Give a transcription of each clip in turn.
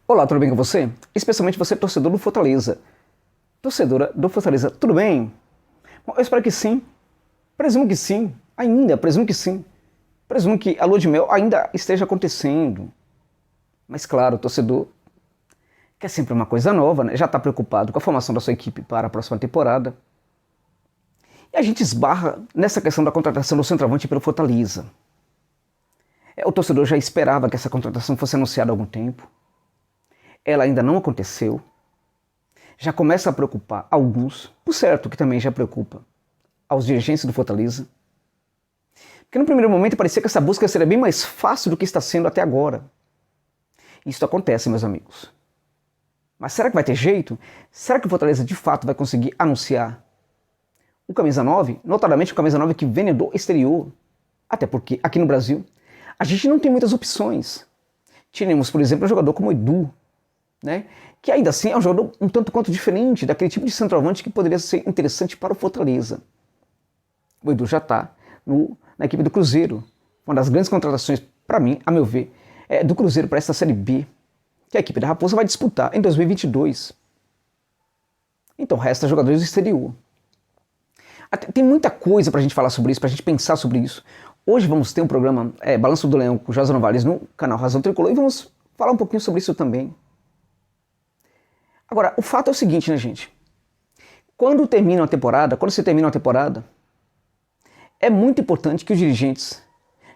Olá, tudo bem com você? Especialmente você, torcedor do Fortaleza. Torcedora do Fortaleza, tudo bem? Bom, eu espero que sim. Presumo que sim. Ainda, presumo que sim. Presumo que a lua de mel ainda esteja acontecendo. Mas claro, o torcedor quer sempre uma coisa nova, né? Já está preocupado com a formação da sua equipe para a próxima temporada. E a gente esbarra nessa questão da contratação do centroavante pelo Fortaleza. O torcedor já esperava que essa contratação fosse anunciada há algum tempo. Ela ainda não aconteceu. Já começa a preocupar alguns, por certo que também já preocupa aos dirigentes do Fortaleza. Porque no primeiro momento parecia que essa busca seria bem mais fácil do que está sendo até agora. Isso acontece, meus amigos. Mas será que vai ter jeito? Será que o Fortaleza de fato vai conseguir anunciar o camisa 9? Notadamente o camisa 9 que vem do exterior. Até porque aqui no Brasil a gente não tem muitas opções. Tínhamos, por exemplo, um jogador como o Edu, né? Que ainda assim é um jogador um tanto quanto diferente daquele tipo de centroavante que poderia ser interessante para o Fortaleza. O Edu já está na equipe do Cruzeiro, uma das grandes contratações, para mim, a meu ver, do Cruzeiro para esta Série B, que a equipe da Raposa vai disputar em 2022. Então resta jogadores do exterior. Tem muita coisa para a gente falar sobre isso, para a gente pensar sobre isso. Hoje vamos ter um programa Balanço do Leão com José Novales no canal Razão Tricolor e vamos falar um pouquinho sobre isso também. Agora, o fato é o seguinte, né, gente? Quando você termina uma temporada, é muito importante que os dirigentes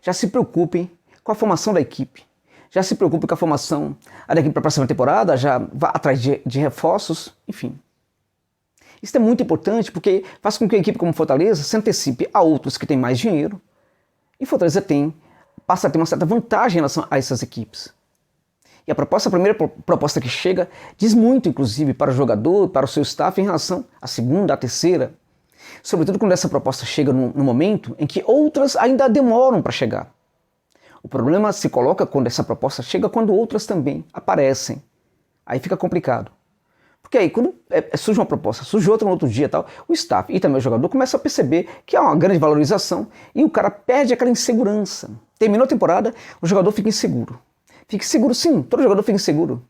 já se preocupem com a formação da equipe, já se preocupem com a formação da equipe para a próxima temporada, já vá atrás de reforços, enfim. Isso é muito importante porque faz com que a equipe como Fortaleza se antecipe a outros que têm mais dinheiro e Fortaleza passa a ter uma certa vantagem em relação a essas equipes. E a primeira proposta que chega diz muito, inclusive, para o jogador, para o seu staff, em relação à segunda, à terceira. Sobretudo quando essa proposta chega no momento em que outras ainda demoram para chegar. O problema se coloca quando essa proposta chega, quando outras também aparecem. Aí fica complicado. Porque aí, quando surge uma proposta, surge outra no outro dia, tal, o staff e também o jogador começam a perceber que há uma grande valorização e o cara perde aquela insegurança. Terminou a temporada, o jogador fica inseguro. Fique seguro sim, todo jogador fica inseguro.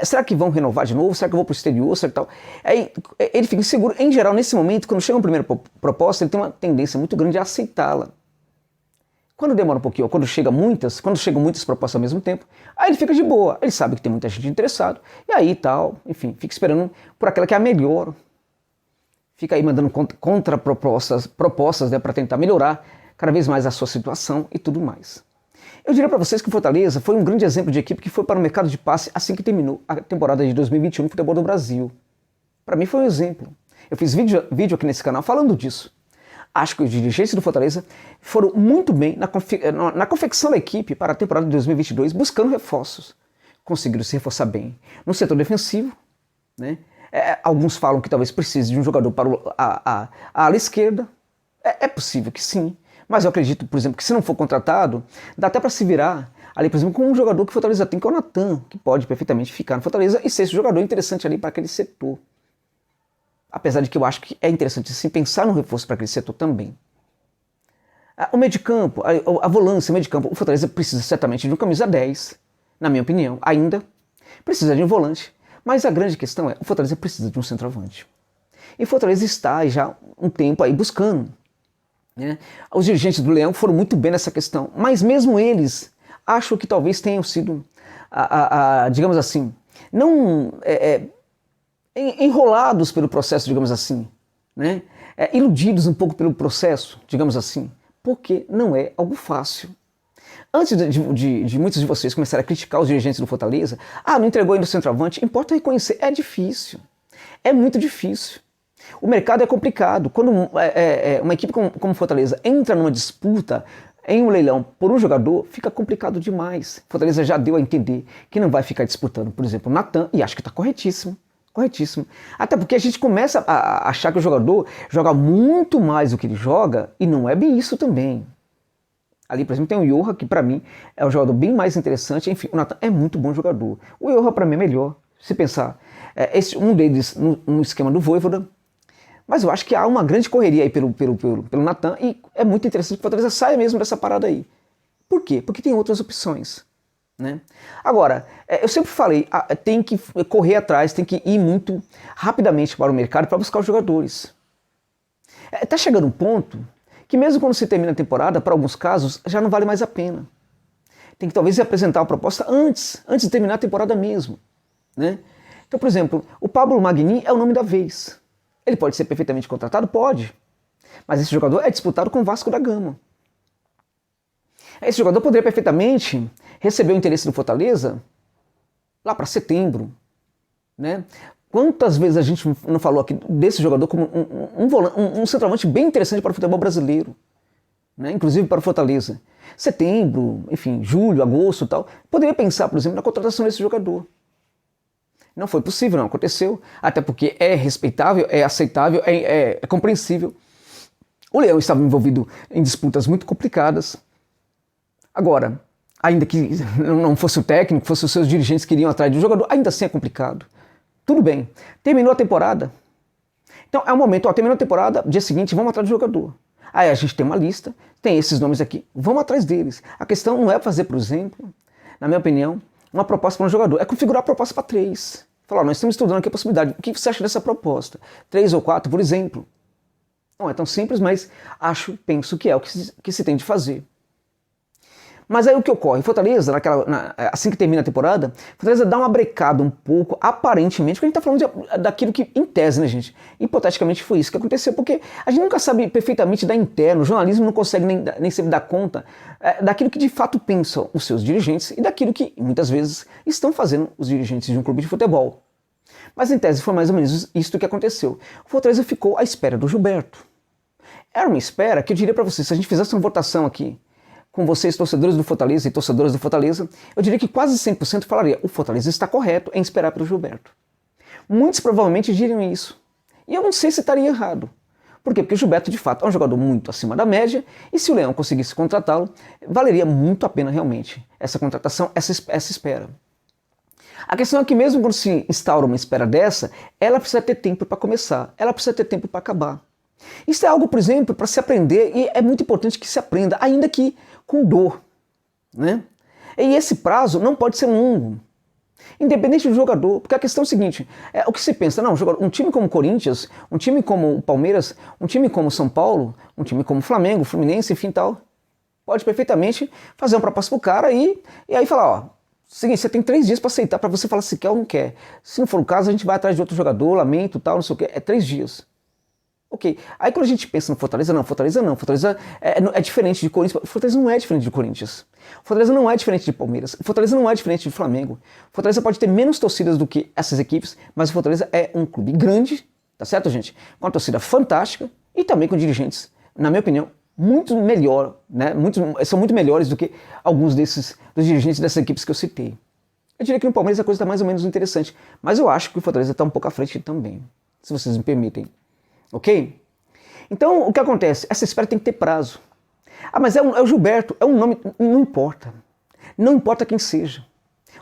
Será que vão renovar de novo? Será que eu vou para o exterior? Será que tal? Aí ele fica inseguro. Em geral, nesse momento, quando chega uma primeira proposta, ele tem uma tendência muito grande a aceitá-la. Quando demora um pouquinho, ou quando chegam muitas propostas ao mesmo tempo, aí ele fica de boa. Ele sabe que tem muita gente interessada. E aí tal, enfim, fica esperando por aquela que é a melhor. Fica aí mandando propostas, né, para tentar melhorar cada vez mais a sua situação e tudo mais. Eu diria para vocês que o Fortaleza foi um grande exemplo de equipe que foi para o mercado de passe assim que terminou a temporada de 2021 no futebol do Brasil. Para mim foi um exemplo. Eu fiz vídeo aqui nesse canal falando disso. Acho que os dirigentes do Fortaleza foram muito bem na confecção da equipe para a temporada de 2022, buscando reforços. Conseguiram se reforçar bem no setor defensivo, né? Alguns falam que talvez precise de um jogador para a ala esquerda. É possível que sim. Mas eu acredito, por exemplo, que se não for contratado, dá até para se virar ali, por exemplo, com um jogador que o Fortaleza tem, que é o Natan, que pode perfeitamente ficar no Fortaleza e ser esse jogador interessante ali para aquele setor. Apesar de que eu acho que é interessante sim pensar no reforço para aquele setor também. O meio de campo, a volância, o meio de campo, o Fortaleza precisa certamente de um camisa 10, na minha opinião, ainda. Precisa de um volante, mas a grande questão é, o Fortaleza precisa de um centroavante. E o Fortaleza está já um tempo aí buscando. Os dirigentes do Leão foram muito bem nessa questão, mas mesmo eles acham que talvez tenham sido, digamos assim, não enrolados pelo processo, digamos assim, né? Iludidos um pouco pelo processo, digamos assim, porque não é algo fácil. Antes de muitos de vocês começarem a criticar os dirigentes do Fortaleza, não entregou ainda o centroavante, importa reconhecer, é difícil, é muito difícil. O mercado é complicado. Quando uma equipe como Fortaleza entra numa disputa em um leilão por um jogador, fica complicado demais. Fortaleza já deu a entender que não vai ficar disputando, por exemplo, o Natan, e acho que está corretíssimo. Corretíssimo. Até porque a gente começa a achar que o jogador joga muito mais do que ele joga, e não é bem isso também. Ali, por exemplo, tem o Johan, que para mim é um jogador bem mais interessante. Enfim, o Natan é muito bom jogador. O Johan para mim é melhor, se pensar. Um deles no esquema do Vojvoda. Mas eu acho que há uma grande correria aí pelo Natan e é muito interessante que o Fortaleza saia mesmo dessa parada aí. Por quê? Porque tem outras opções. né? Agora, eu sempre falei, tem que correr atrás, tem que ir muito rapidamente para o mercado para buscar os jogadores. Tá chegando um ponto que mesmo quando você termina a temporada, para alguns casos, já não vale mais a pena. Tem que talvez apresentar a proposta antes de terminar a temporada mesmo, né? Então, por exemplo, o Pablo Magnini é o nome da vez. Ele pode ser perfeitamente contratado? Pode. Mas esse jogador é disputado com o Vasco da Gama. Esse jogador poderia perfeitamente receber o interesse do Fortaleza lá para setembro, né? Quantas vezes a gente não falou aqui desse jogador como um centroavante bem interessante para o futebol brasileiro, né? Inclusive para o Fortaleza. Setembro, enfim, julho, agosto e tal. Poderia pensar, por exemplo, na contratação desse jogador. Não foi possível, não aconteceu, até porque é respeitável, é aceitável, é compreensível. O Leão estava envolvido em disputas muito complicadas. Agora, ainda que não fosse o técnico, fossem os seus dirigentes que iriam atrás do jogador, ainda assim é complicado. Tudo bem, terminou a temporada. Então é o momento, terminou a temporada, dia seguinte vamos atrás do jogador. Aí a gente tem uma lista, tem esses nomes aqui, vamos atrás deles. A questão não é fazer, por exemplo, na minha opinião, uma proposta para um jogador, é configurar a proposta para 3. Falar, nós estamos estudando aqui a possibilidade, o que você acha dessa proposta? 3 ou 4, por exemplo. Não é tão simples, mas penso que é o que se tem de fazer. Mas aí o que ocorre? Fortaleza, assim que termina a temporada, Fortaleza dá uma brecada um pouco, aparentemente, porque a gente está falando daquilo que, em tese, né, gente? Hipoteticamente foi isso que aconteceu, porque a gente nunca sabe perfeitamente da interno, o jornalismo não consegue nem sempre dar conta daquilo que de fato pensam os seus dirigentes e daquilo que, muitas vezes, estão fazendo os dirigentes de um clube de futebol. Mas, em tese, foi mais ou menos isso que aconteceu. O Fortaleza ficou à espera do Gilberto. Era uma espera que eu diria para vocês, se a gente fizesse uma votação aqui, com vocês, torcedores do Fortaleza e torcedoras do Fortaleza, eu diria que quase 100% falaria: o Fortaleza está correto em esperar pelo Gilberto. Muitos provavelmente diriam isso. E eu não sei se estaria errado. Por quê? Porque o Gilberto, de fato, é um jogador muito acima da média, e se o Leão conseguisse contratá-lo, valeria muito a pena realmente essa contratação, essa espera. A questão é que mesmo quando se instaura uma espera dessa, ela precisa ter tempo para começar, ela precisa ter tempo para acabar. Isso é algo, por exemplo, para se aprender, e é muito importante que se aprenda, ainda que com dor, né? E esse prazo não pode ser longo, independente do jogador, porque a questão é o seguinte, o que se pensa, não, um time como o Corinthians, um time como o Palmeiras, um time como o São Paulo, um time como o Flamengo, o Fluminense, enfim tal, pode perfeitamente fazer uma proposta pro cara e aí falar, seguinte, você tem 3 dias para aceitar, para você falar se quer ou não quer. Se não for o caso, a gente vai atrás de outro jogador, lamento, tal, não sei o que, 3 dias. Ok, aí quando a gente pensa no Fortaleza é diferente de Corinthians. Fortaleza não é diferente de Corinthians. Fortaleza não é diferente de Palmeiras. Fortaleza não é diferente de Flamengo. Fortaleza pode ter menos torcidas do que essas equipes, mas o Fortaleza é um clube grande, tá certo, gente? Com uma torcida fantástica e também com dirigentes, na minha opinião, muito melhor, né? São muito melhores do que alguns dos dirigentes dessas equipes que eu citei. Eu diria que no Palmeiras a coisa está mais ou menos interessante, mas eu acho que o Fortaleza está um pouco à frente também, se vocês me permitem. Ok? Então, o que acontece? Essa espera tem que ter prazo. Mas é o Gilberto, é um nome, não importa. Não importa quem seja.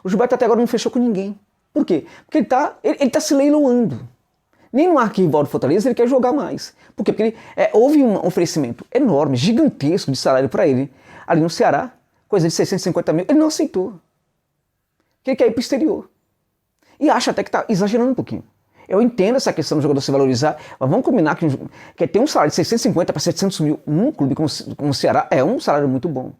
O Gilberto até agora não fechou com ninguém. Por quê? Porque ele tá se leiloando. Nem no arquirrival do Fortaleza ele quer jogar mais. Por quê? Porque houve um oferecimento enorme, gigantesco de salário para ele, ali no Ceará, coisa de 650 mil, ele não aceitou. Porque ele quer ir para o exterior. E acha até que está exagerando um pouquinho. Eu entendo essa questão do jogador se valorizar, mas vamos combinar que ter um salário de 650 para 700 mil num clube como o Ceará é um salário muito bom.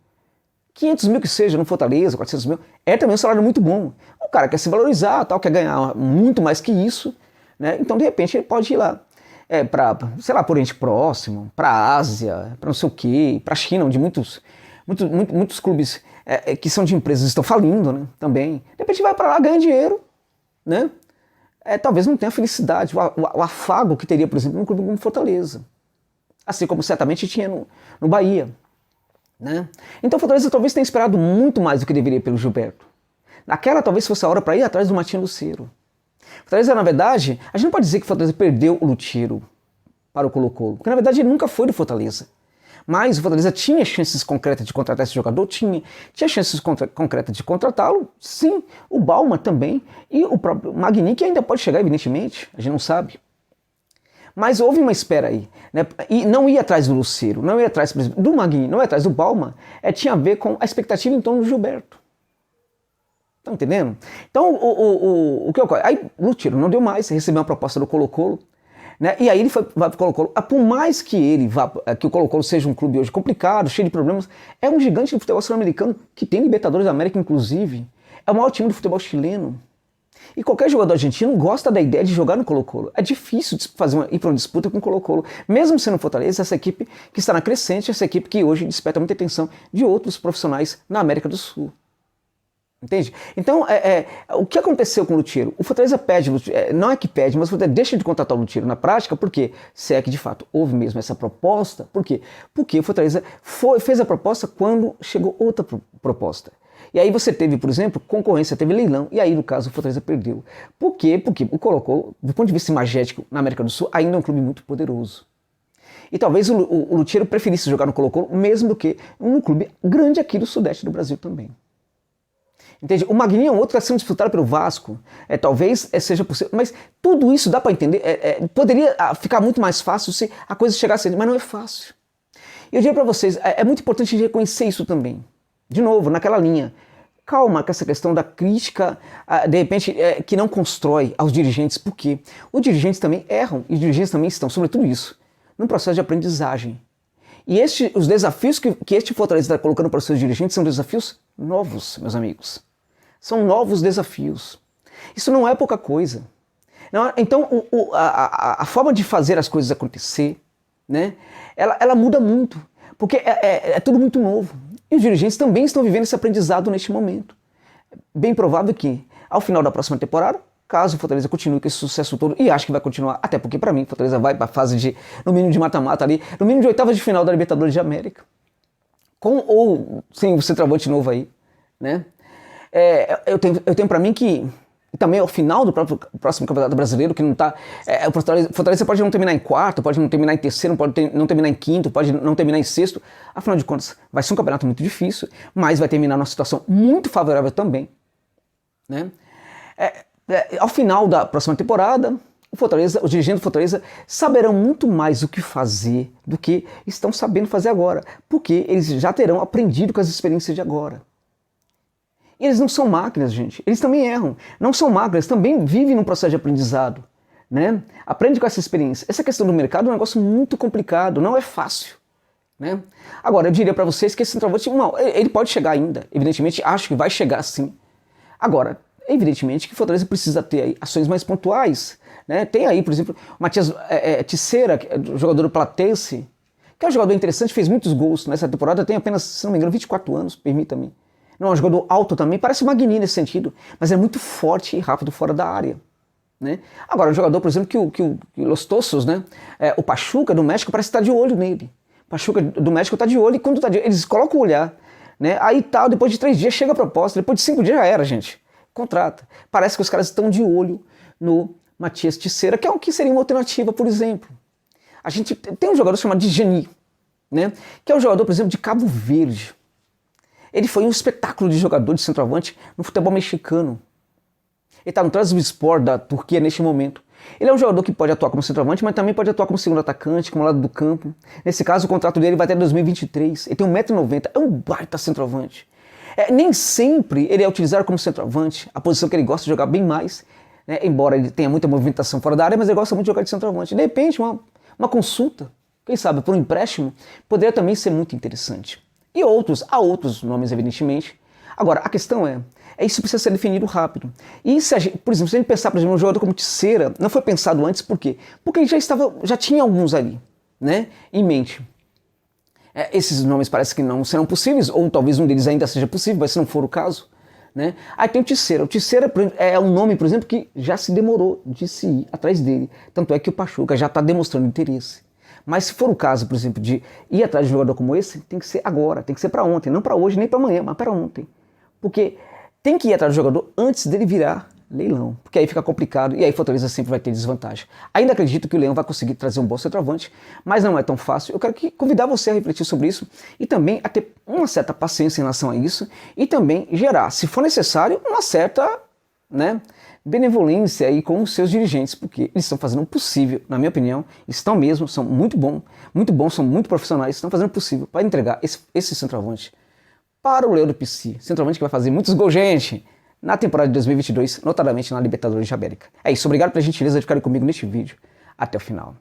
500 mil que seja no Fortaleza, 400 mil, é também um salário muito bom. O cara quer se valorizar, tal, quer ganhar muito mais que isso, né? Então de repente ele pode ir lá para, sei lá, para o Oriente Próximo, para a Ásia, para não sei o quê, para a China, onde muitos clubes que são de empresas estão falindo, né? Também. De repente vai para lá, ganha dinheiro, né? Talvez não tenha a felicidade, o afago que teria, por exemplo, num clube como Fortaleza. Assim como certamente tinha no Bahia. Né? Então Fortaleza talvez tenha esperado muito mais do que deveria pelo Gilberto. Naquela talvez fosse a hora para ir atrás do Martinho Lucero. Fortaleza, na verdade, a gente não pode dizer que Fortaleza perdeu o Lucero para o Colo-Colo, porque na verdade ele nunca foi do Fortaleza. Mas o Fortaleza tinha chances concretas de contratar esse jogador? Tinha chances concretas de contratá-lo? Sim. O Baumann também. E o próprio Magnini, que ainda pode chegar, evidentemente. A gente não sabe. Mas houve uma espera aí. Né? E não ir atrás do Lucero, não ir atrás, por exemplo, do Magnini, não ir atrás do Baumann, tinha a ver com a expectativa em torno do Gilberto. Tá entendendo? Então, o que ocorre? Aí o Lúcio não deu mais, recebeu uma proposta do Colo-Colo, né? E aí ele vai pro Colo-Colo. Por mais que que o Colo-Colo seja um clube hoje complicado, cheio de problemas, é um gigante do futebol sul-americano, que tem Libertadores da América, inclusive. É o maior time do futebol chileno. E qualquer jogador argentino gosta da ideia de jogar no Colo-Colo. É difícil ir para uma disputa com o Colo-Colo. Mesmo sendo Fortaleza, essa equipe que está na crescente, essa equipe que hoje desperta muita atenção de outros profissionais na América do Sul. Entende? Então, o que aconteceu com o Lúcio? O Fortaleza pede, não é que pede, mas o Fortaleza deixa de contratar o Lúcio na prática, porque se é que de fato houve mesmo essa proposta, por quê? Porque o Fortaleza fez a proposta quando chegou outra proposta. E aí você teve, por exemplo, concorrência, teve leilão, e aí no caso o Fortaleza perdeu. Por quê? Porque o Colo-Colo, do ponto de vista imagético na América do Sul, ainda é um clube muito poderoso. E talvez o Lúcio preferisse jogar no Colo-Colo, mesmo do que um clube grande aqui do Sudeste do Brasil também. Entende? O Magninho é um outro que está sendo disputado pelo Vasco. Talvez seja possível, mas tudo isso dá para entender. Poderia ficar muito mais fácil se a coisa chegasse, mas não é fácil. E eu diria para vocês, é muito importante reconhecer isso também. De novo, naquela linha. Calma com essa questão da crítica, de repente, que não constrói aos dirigentes, porque os dirigentes também erram, e os dirigentes também estão, sobretudo isso, num processo de aprendizagem. E os desafios que este Fortaleza está colocando para os seus dirigentes são desafios novos, meus amigos. São novos desafios. Isso não é pouca coisa. Então, a forma de fazer as coisas acontecer, né, ela muda muito, porque é tudo muito novo. E os dirigentes também estão vivendo esse aprendizado neste momento. Bem provável que, ao final da próxima temporada, caso o Fortaleza continue com esse sucesso todo, e acho que vai continuar, até porque para mim, o Fortaleza vai para a fase no mínimo de mata-mata ali, no mínimo de oitavas de final da Libertadores de América. Com ou sem o centroavante novo aí, né? Eu tenho para mim que também ao final do próximo Campeonato Brasileiro, que não está... o Fortaleza pode não terminar em quarto, pode não terminar em terceiro, pode não terminar em quinto, pode não terminar em sexto. Afinal de contas, vai ser um campeonato muito difícil, mas vai terminar numa situação muito favorável também, né? Ao final da próxima temporada, os dirigentes do Fortaleza saberão muito mais o que fazer do que estão sabendo fazer agora, porque eles já terão aprendido com as experiências de agora. E eles não são máquinas, gente. Eles também erram. Não são máquinas, eles também vivem num processo de aprendizado, né? Aprende com essa experiência. Essa questão do mercado é um negócio muito complicado, não é fácil, né? Agora, eu diria para vocês que esse centroavante, ele pode chegar ainda. Evidentemente, acho que vai chegar sim. Agora, evidentemente que o Fortaleza precisa ter aí ações mais pontuais, né? Tem aí, por exemplo, o Matias Tissera, jogador do Platense, que é um jogador interessante, fez muitos gols nessa temporada, tem apenas, se não me engano, 24 anos, permita-me. Não, é um jogador alto também, parece o Magninho nesse sentido, mas é muito forte e rápido fora da área, né? Agora, um jogador, por exemplo, que o Los Tossos, né? O Pachuca do México parece estar de olho nele. O Pachuca do México está de olho e quando está de olho, eles colocam o olhar, né? Aí tal, depois de 3 dias chega a proposta, depois de 5 dias já era, gente. Contrata. Parece que os caras estão de olho no Matias Tissera, que seria uma alternativa, por exemplo. A gente tem um jogador chamado de Geni, né? Que é um jogador, por exemplo, de Cabo Verde. Ele foi um espetáculo de jogador de centroavante no futebol mexicano. Ele está no Trabzonspor da Turquia neste momento. Ele é um jogador que pode atuar como centroavante, mas também pode atuar como segundo atacante, como lado do campo. Nesse caso, o contrato dele vai até 2023. Ele tem 1,90 m, é um baita centroavante. Nem sempre ele é utilizado como centroavante, a posição que ele gosta de jogar bem mais, né? Embora ele tenha muita movimentação fora da área, mas ele gosta muito de jogar de centroavante. De repente, uma consulta, quem sabe, por um empréstimo, poderia também ser muito interessante. E há outros nomes, evidentemente. Agora, a questão isso precisa ser definido rápido. E, por exemplo, se a gente pensar, por exemplo, um jogador como Tissera, não foi pensado antes, por quê? Porque ele já tinha alguns ali, né, em mente. Esses nomes parece que não serão possíveis, ou talvez um deles ainda seja possível, mas se não for o caso, né. Aí tem o Tissera. O Tissera é um nome, por exemplo, que já se demorou de se ir atrás dele. Tanto é que o Pachuca já está demonstrando interesse. Mas se for o caso, por exemplo, de ir atrás de um jogador como esse, tem que ser agora, tem que ser para ontem, não para hoje, nem para amanhã, mas para ontem. Porque tem que ir atrás do jogador antes dele virar leilão, porque aí fica complicado e aí Fortaleza sempre vai ter desvantagem. Ainda acredito que o Leão vai conseguir trazer um bom centroavante, mas não é tão fácil. Eu quero convidar você a refletir sobre isso e também a ter uma certa paciência em relação a isso e também gerar, se for necessário, uma certa, né, benevolência aí com os seus dirigentes, porque eles estão fazendo o possível, na minha opinião, estão mesmo, são muito bons, são muito profissionais, estão fazendo o possível para entregar esse centroavante para o Leão do PC, centroavante que vai fazer muitos gols, gente, na temporada de 2022, notadamente na Libertadores de América. É isso, obrigado pela gentileza de ficarem comigo neste vídeo. Até o final.